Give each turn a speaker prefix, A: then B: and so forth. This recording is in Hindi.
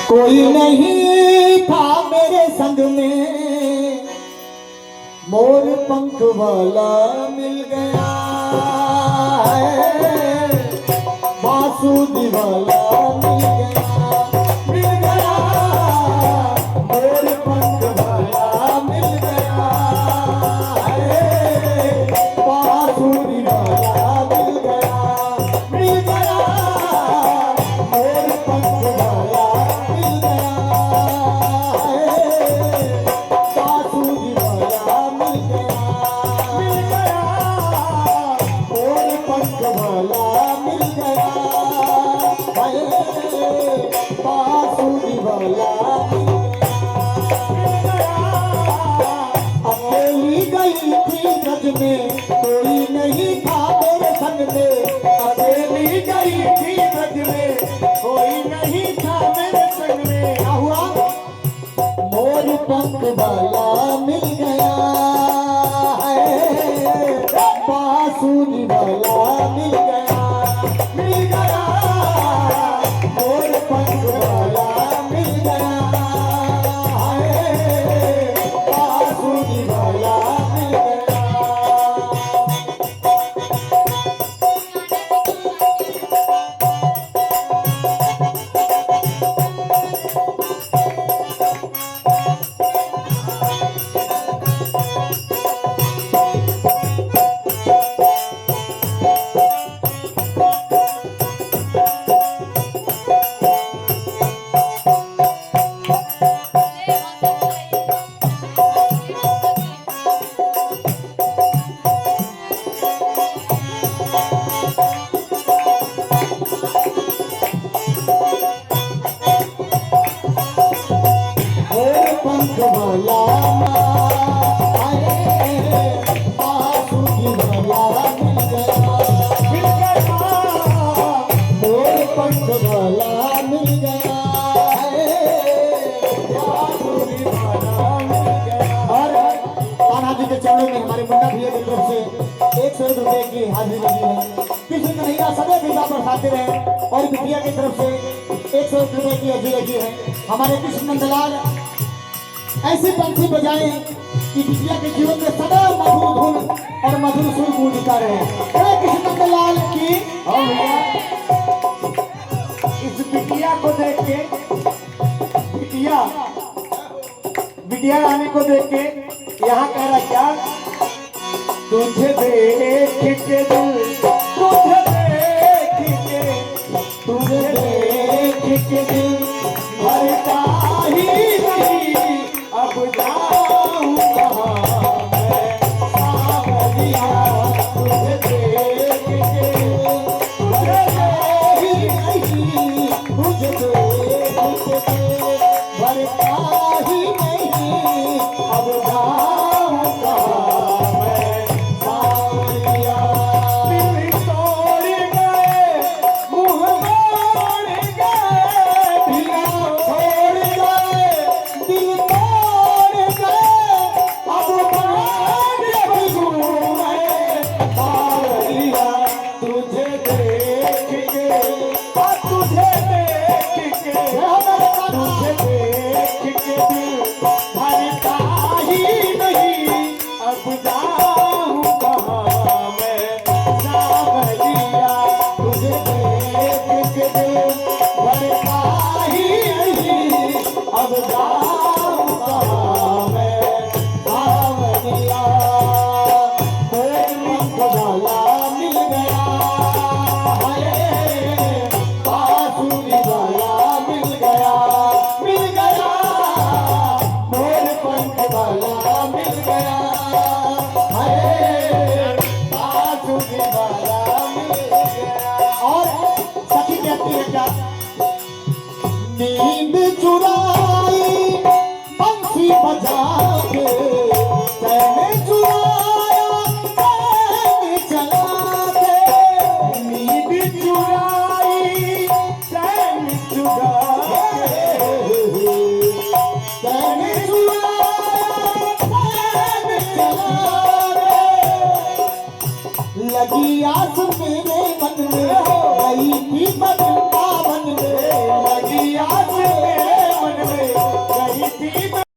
A: कोई नहीं था मेरे संग में, मोर पंख वाला मिल गया है, बांसुरी वाला मिल गया, मिल गया, मोर पंख वाला मिल गया है, बांसुरी वाला मिल गया, मिल गया, मोर पंख वाला मिल गया है, बांसुरी वाला मिल गया, मिल गया, मोर पंख वाला मिल गया है, बांसुरी वाला मिल गया। अकेली गई थी ब्रज में, कोई नहीं था मेरे संग में, अकेली गई थी ब्रज में, कोई नहीं था मेरे संग में, क्या हुआ? मोर पंख वाला मिल गया है, बांसुरी वाला मिल गया, मिल गया, मोर पंख वाला मिल गया है, बांसुरी वाला मिल गया। पंख वाला आए, बांसुरी वाला मिल गया, मिल गया, मोर पंख वाला मिल गया है, बांसुरी वाला मिल गया। और कान्हा जी के चरणों में हमारे मुन्ना भैया की तरफ से 100 रुपए की हाजिरी लगी है। कृष्ण कन्हैया सदैव कृपा बरसाते रहे और बिटिया की तरफ से 100 रुपए की हाजिरी लगी है। हमारे कृष्ण नंदलाल ऐसी पंछी बजाएं कि बिटिया के जीवन में सदा मधुर धुन और मधुर सुर गूंजता रहे। अरे कृष्ण नंदलाल की
B: इस बिटिया को देख के बिटिया रानी को देख के यहाँ कह रहा क्या? तुझे देख के दिल, तुझे देख के दिल भरता ही नहीं, अब जाऊं कहाँ मैं सावरिया, तुझे देख के भरता ही नहीं, तुझे देख के भरता ही नहीं, अब जाऊं कहाँ मैं सावरिया। दिल तोड़ गए, मुँह मोड़ गए, दिल छोड़ गए, दिल तोड़ गए, अब बात दूर है सावरिया, तुझे देख के, तुझे देख के, तुझे देख के दिल भरता ही नहीं, अब जाऊं कहाँ मैं सावरिया, तुझे देख के दिल भरता ही नहीं, अब जाऊं कहाँ मैं सावरिया। मोर पंख वाला मिल गया है, बांसुरी वाला मिल गया, मिल गया, मोर पंख वाला मिल गया है, बांसुरी वाला मिल गया। और सखी कहती है क्या? नींद चुराई बंसी बजा के, चैन चुराया चैन चला के, नींद चुराई चैन चुरा